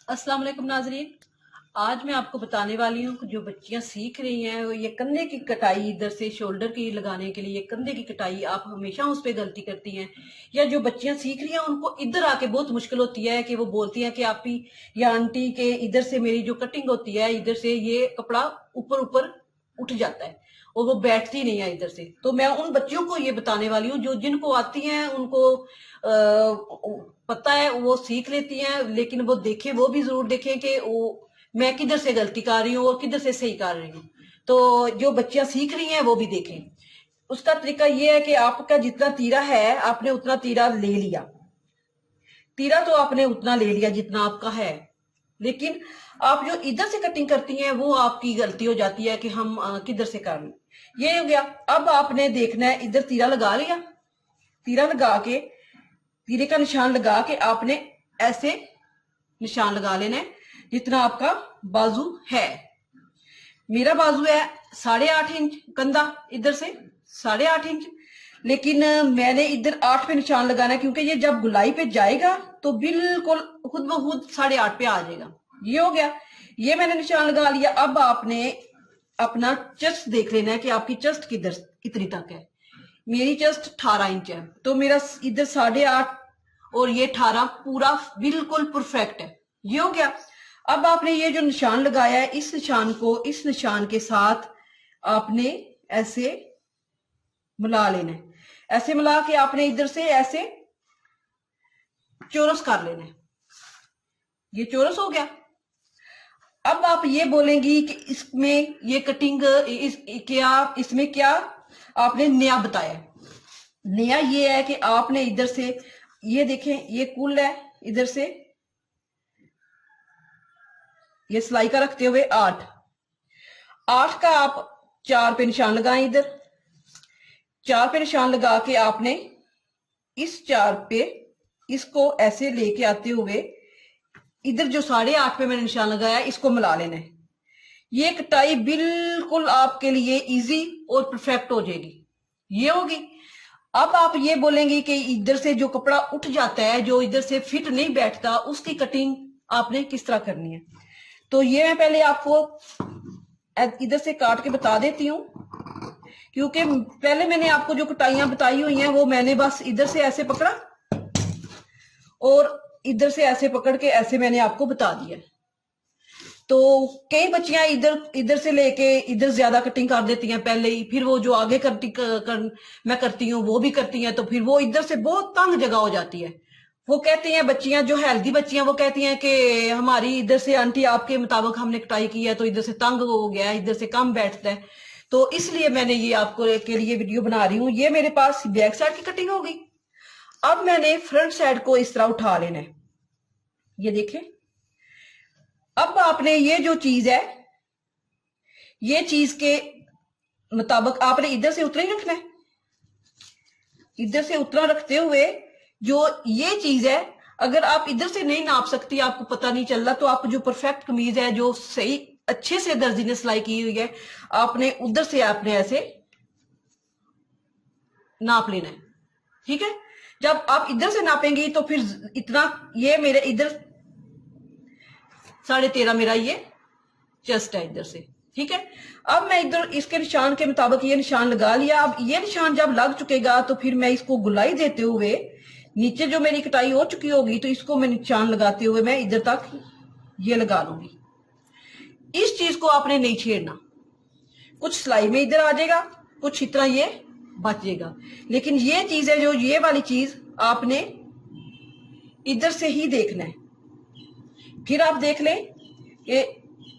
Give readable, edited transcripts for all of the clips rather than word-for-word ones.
अस्सलाम वालेकुम नाजरीन। आज मैं आपको बताने वाली हूँ कि जो बच्चियां सीख रही हैं वो ये कंधे की कटाई इधर से शोल्डर की लगाने के लिए कंधे की कटाई आप हमेशा उस पर गलती करती हैं। या जो बच्चियां सीख रही हैं उनको इधर आके बहुत मुश्किल होती है कि वो बोलती हैं कि आप ही या आंटी के इधर से मेरी जो कटिंग होती है इधर से ये कपड़ा ऊपर ऊपर उठ जाता है और वो बैठती नहीं है इधर से। तो मैं उन बच्चियों को ये बताने वाली हूँ जो जिनको आती हैं उनको पता है वो सीख लेती हैं, लेकिन वो देखें, वो भी जरूर देखें कि वो मैं किधर से गलती कर रही हूँ और किधर से सही कर रही हूँ। तो जो बच्चियां सीख रही हैं वो भी देखें। उसका तरीका ये है कि आपका जितना तीरा है आपने उतना तीरा ले लिया। तीरा तो आपने उतना ले लिया जितना आपका है, लेकिन आप जो इधर से कटिंग करती हैं वो आपकी गलती हो जाती है कि हम किधर से कर लें। ये हो गया। अब आपने देखना है, इधर तीरा लगा लिया। तीरा लगा के, तीरे का निशान लगा के आपने ऐसे निशान लगा लेना है जितना आपका बाजू है। मेरा बाजू है 8.5 इंच कंधा, इधर से 8.5 इंच, लेकिन मैंने इधर 8 पे निशान लगाना है क्योंकि ये जब गुलाई पे जाएगा तो बिल्कुल खुद ब खुद 8.5 पे आ जाएगा। ये हो गया, ये मैंने निशान लगा लिया। अब आपने अपना चेस्ट देख लेना है कि आपकी चेस्ट किधर कितनी तक है। मेरी चेस्ट 18 इंच है, तो मेरा इधर 8.5 और ये 18 पूरा बिल्कुल परफेक्ट है। ये हो गया। अब आपने ये जो निशान लगाया है इस निशान को इस निशान के साथ आपने ऐसे मिला लेना है। ऐसे मिला के आपने इधर से ऐसे चौरस कर लेना है। ये चौरस हो गया। अब आप ये बोलेंगी कि इसमें ये कटिंग क्या इसमें क्या आपने नया बताया। नया ये है कि आपने इधर से ये देखें, ये कुल है, इधर से ये सिलाई का रखते हुए 8 का आप 4 पे निशान लगाएं। इधर 4 पे निशान लगा के आपने इस 4 पे इसको ऐसे लेके आते हुए इधर जो 8.5 पे मैंने निशान लगाया इसको मिला लेना है। ये कटाई बिल्कुल आपके लिए इजी और परफेक्ट हो जाएगी। ये होगी। अब आप ये बोलेंगे कि इधर से जो कपड़ा उठ जाता है, जो इधर से फिट नहीं बैठता, उसकी कटिंग आपने किस तरह करनी है। तो ये मैं पहले आपको इधर से काट के बता देती हूँ, क्योंकि पहले मैंने आपको जो कटाइयां बताई हुई हैं वो मैंने बस इधर से ऐसे पकड़ा और इधर से ऐसे पकड़ के ऐसे मैंने आपको बता दिया। तो कई बच्चियां इधर से लेके इधर ज्यादा कटिंग कर देती हैं पहले ही, फिर वो जो आगे मैं करती हूँ वो भी करती हैं, तो फिर वो इधर से बहुत तंग जगह हो जाती है। वो कहती हैं बच्चियां, जो हेल्दी बच्चियां, वो कहती हैं कि हमारी इधर से आंटी आपके मुताबिक हमने कटाई की है तो इधर से तंग हो गया है, इधर से कम बैठता है। तो इसलिए मैंने ये आपको के लिए वीडियो बना रही हूँ। ये मेरे पास बैक साइड की कटिंग होगी। अब मैंने फ्रंट साइड को इस तरह उठा लेना है। ये देखें। अब आपने ये जो चीज है, ये चीज के मुताबिक आपने इधर से उतना ही रखना है। इधर से उतना रखते हुए जो ये चीज है, अगर आप इधर से नहीं नाप सकती, आपको पता नहीं चल रहा, तो आप जो परफेक्ट कमीज है जो सही अच्छे से दर्जी ने सिलाई की हुई है, आपने उधर से आपने ऐसे नाप लेना है। ठीक है। जब आप इधर से नापेंगी तो फिर इतना, ये मेरे इधर 13.5 मेरा ये चेस्ट है इधर से। ठीक है। अब मैं इधर इसके निशान के मुताबिक ये निशान लगा लिया। अब ये निशान जब लग चुकेगा तो फिर मैं इसको गुलाई देते हुए नीचे जो मेरी कटाई हो चुकी होगी तो इसको मैं निशान लगाते हुए मैं इधर तक ये लगा लूंगी। इस चीज को आपने नहीं छेड़ना। कुछ सिलाई में इधर आ जाएगा, कुछ इतना ये बच जाएगा, लेकिन ये चीज है जो ये वाली चीज आपने इधर से ही देखना है। फिर आप देख लें कि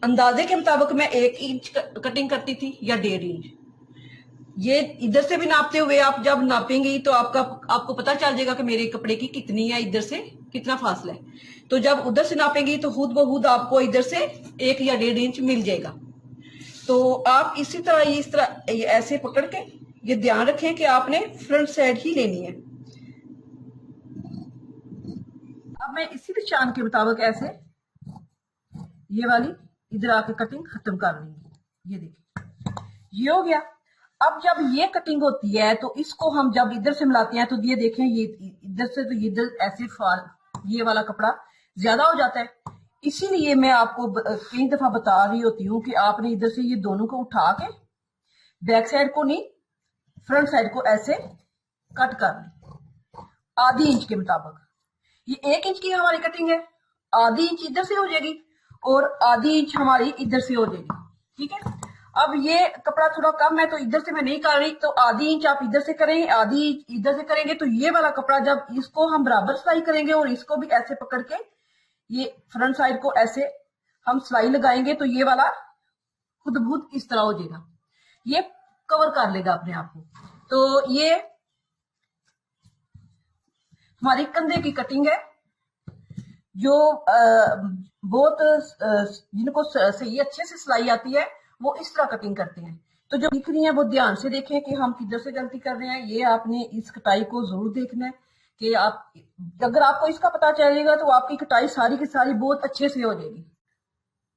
अंदाजे के मुताबिक मैं 1 इंच कटिंग करती थी या 1.5 इंच। ये इधर से भी नापते हुए आप जब नापेंगी तो आपको पता चल जाएगा कि मेरे कपड़े की कितनी है, इधर से कितना फासला है। तो जब उधर से नापेंगी तो खुद ब खुद आपको इधर से 1 या 1.5 इंच मिल जाएगा। तो आप इसी तरह इस तरह ऐसे पकड़ के ये ध्यान रखें कि आपने फ्रंट साइड ही लेनी है। अब मैं इसी निशान के मुताबिक ऐसे ये वाली इधर आके कटिंग खत्म कर लेंगे। ये देखिए, ये हो गया। अब जब ये कटिंग होती है तो इसको हम जब इधर से मिलाते हैं तो ये देखें, ये इधर से तो इधर ऐसे ये वाला कपड़ा ज्यादा हो जाता है, इसीलिए मैं आपको कई दफा बता रही होती हूँ कि आपने इधर से ये दोनों को उठा के बैक साइड को नहीं, फ्रंट साइड को ऐसे कट कर ली आधी इंच के मुताबिक। ये 1 इंच की हमारी कटिंग है, आधी इंच इधर से हो जाएगी और आधी इंच हमारी इधर से हो जाएगी। ठीक है, अब ये कपड़ा थोड़ा कम है तो इधर से मैं नहीं कर रही, तो आधी इंच आप इधर से करेंगे, आधी इंच इधर से करेंगे। तो ये वाला कपड़ा जब इसको हम बराबर सिलाई करेंगे और इसको भी ऐसे पकड़ के ये फ्रंट साइड को ऐसे हम सिलाई लगाएंगे तो ये वाला खुद बहुत इस तरह हो जाएगा, ये कवर कर लेगा अपने आप को। तो ये हमारी कंधे की कटिंग है, जो बहुत जिनको सही अच्छे से सिलाई आती है वो इस तरह कटिंग करते हैं। तो जो दिख रही है वो ध्यान से देखें कि हम किधर से गलती कर रहे हैं। ये आपने इस कटाई को जरूर देखना है कि आप, अगर आपको इसका पता चलेगा तो आपकी कटाई सारी की सारी बहुत अच्छे से हो जाएगी।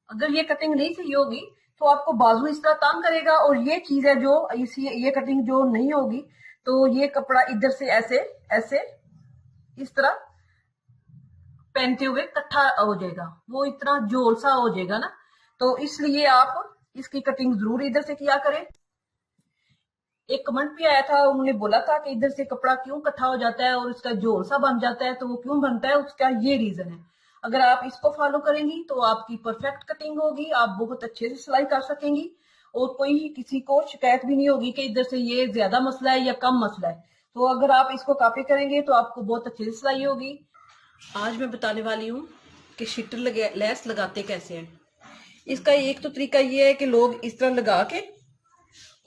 अगर ये कटिंग नहीं सही होगी तो आपको बाजू इस तरह तंग करेगा, और ये चीज है जो ये कटिंग जो नहीं होगी तो ये कपड़ा इधर से ऐसे ऐसे इस तरह पहनते हुए इकट्ठा हो जाएगा, वो इतना जोर सा हो जाएगा ना। तो इसलिए आप इसकी कटिंग जरूर इधर से किया करें। एक कमेंट भी आया था, उन्होंने बोला था कि इधर से कपड़ा क्यों इकट्ठा हो जाता है और इसका जोर सा बन जाता है, तो वो क्यों बनता है, उसका ये रीजन है। अगर आप इसको फॉलो करेंगी तो आपकी परफेक्ट कटिंग होगी, आप बहुत अच्छे से सिलाई कर सकेंगी और कोई किसी को शिकायत भी नहीं होगी कि इधर से ये ज्यादा मसला है या कम मसला है। तो अगर आप इसको कॉपी करेंगे तो आपको बहुत अच्छे से सिलाई होगी। आज मैं बताने वाली हूँ कि शीटर लेस लगाते कैसे हैं। इसका एक तो तरीका ये है कि लोग इस तरह लगा के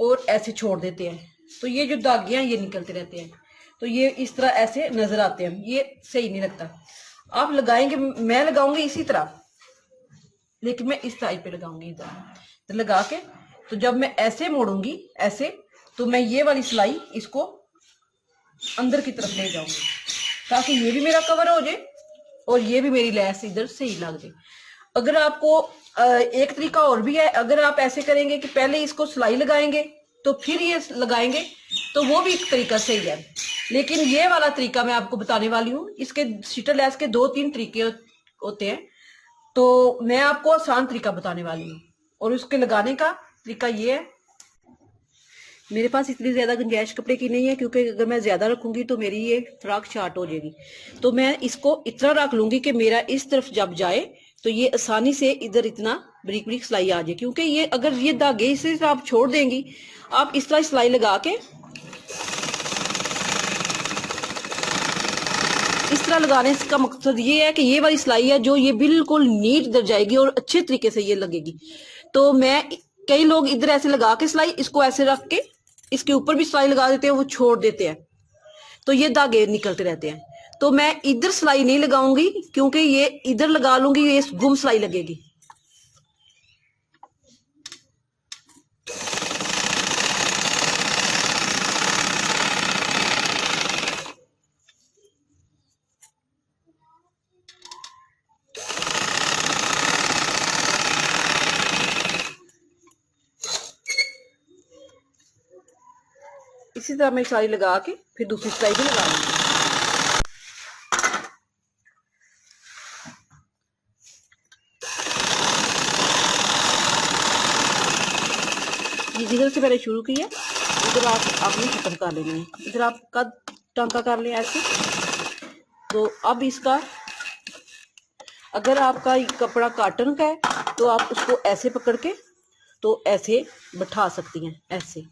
और ऐसे छोड़ देते हैं, तो ये जो धागे हैं ये निकलते रहते हैं, तो ये इस तरह ऐसे नजर आते हैं, ये सही नहीं लगता। आप लगाएंगे, मैं लगाऊंगी इसी तरह, लेकिन मैं इस साइड पे लगाऊंगी इधर, तो लगा के तो जब मैं ऐसे मोड़ूंगी ऐसे, तो मैं ये वाली सिलाई इसको अंदर की तरफ ले जाऊंगी ताकि ये भी मेरा कवर हो जाए और ये भी मेरी लैस इधर सही लग जाए। अगर आपको एक तरीका और भी है, अगर आप ऐसे करेंगे कि पहले इसको सिलाई लगाएंगे तो फिर ये लगाएंगे, तो वो भी एक तरीका सही है। लेकिन ये वाला तरीका मैं आपको बताने वाली हूँ, इसके शीटर लैस के 2-3 तरीके होते हैं, तो मैं आपको आसान तरीका बताने वाली हूँ। और उसके लगाने का तरीका ये है, मेरे पास इतनी ज्यादा गुंजाइश कपड़े की नहीं है, क्योंकि अगर मैं ज्यादा रखूंगी तो मेरी ये फ्रॉक शार्ट हो जाएगी। तो मैं इसको इतना रख लूंगी कि मेरा इस तरफ जब जाए तो ये आसानी से इधर इतना बारीक बारीक सिलाई आ जाए। क्योंकि ये अगर ये धागे इसे आप छोड़ देंगी, आप इस तरह सिलाई लगा के इस तरह लगाने का मकसद ये है कि ये वाली सिलाई है जो ये बिल्कुल नीट इधर जाएगी और अच्छे तरीके से ये लगेगी। तो मैं, कई लोग इधर ऐसे लगा के सिलाई, इसको ऐसे रख के इसके ऊपर भी सिलाई लगा देते हैं, वो छोड़ देते हैं, तो ये धागे निकलते रहते हैं। तो मैं इधर सिलाई नहीं लगाऊंगी, क्योंकि ये इधर लगा लूंगी ये गुम सिलाई लगेगी। इसी तरह मैं सिलाई लगा के फिर दूसरी सिलाई भी लगा लूंगी। ये जिधर से मैंने शुरू की है इधर आपने खत्म कर लेना है, इधर आपका टांका कर लिया ऐसे। तो अब इसका, अगर आपका कपड़ा कॉटन का है तो आप उसको ऐसे पकड़ के तो ऐसे बैठा सकती हैं ऐसे,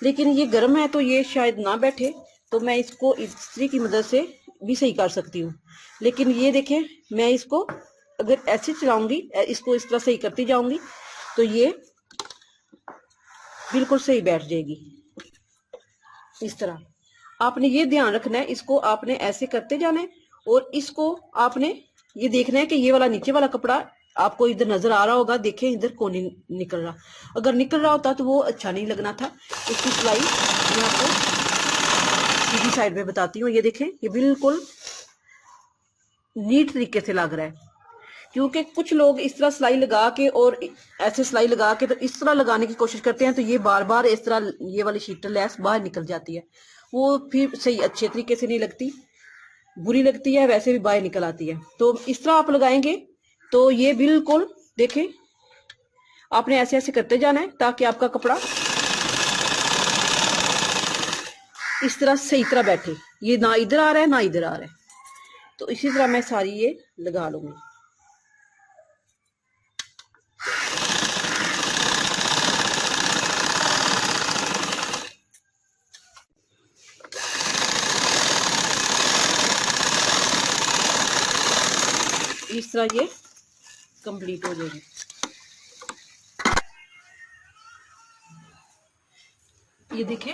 लेकिन ये गर्म है तो ये शायद ना बैठे, तो मैं इसको इस्त्री की मदद से भी सही कर सकती हूँ। लेकिन ये देखें, मैं इसको अगर ऐसे चलाऊंगी, इसको इस तरह सही करती जाऊंगी तो ये बिल्कुल सही बैठ जाएगी। इस तरह आपने ये ध्यान रखना है, इसको आपने ऐसे करते जाना है और इसको आपने ये देखना है कि ये वाला नीचे वाला कपड़ा आपको इधर नजर आ रहा होगा, देखें इधर कौन निकल रहा, अगर निकल रहा होता तो वो अच्छा नहीं लगना था। इसकी सिलाई मैं आपको सीधी साइड में बताती हूँ, ये देखें ये बिल्कुल नीट तरीके से लग रहा है। क्योंकि कुछ लोग इस तरह सिलाई लगा के और ऐसे सिलाई लगा के तो इस तरह लगाने की कोशिश करते हैं, तो ये बार बार इस तरह ये वाली शीटर लैस बाहर निकल जाती है, वो फिर सही अच्छे तरीके से नहीं लगती, बुरी लगती है, वैसे भी बाहर निकल आती है। तो इस तरह आप लगाएंगे तो ये बिल्कुल देखें, आपने ऐसे ऐसे करते जाना है ताकि आपका कपड़ा इस तरह सही तरह बैठे। ये ना इधर आ रहा है ना इधर आ रहा है। तो इसी तरह मैं सारी ये लगा लूंगी। इस तरह ये कंप्लीट हो जाएगी। ये देखें,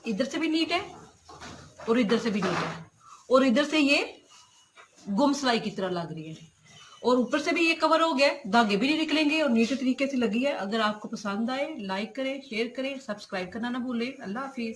इधर से भी नीट है और इधर से भी नीट है, और इधर से ये गुम सिलाई की तरह लग रही है, और ऊपर से भी ये कवर हो गया, धागे भी नहीं निकलेंगे और नीट तरीके से लगी है। अगर आपको पसंद आए लाइक करें, शेयर करें, सब्सक्राइब करना ना भूलें। अल्लाह हाफिज।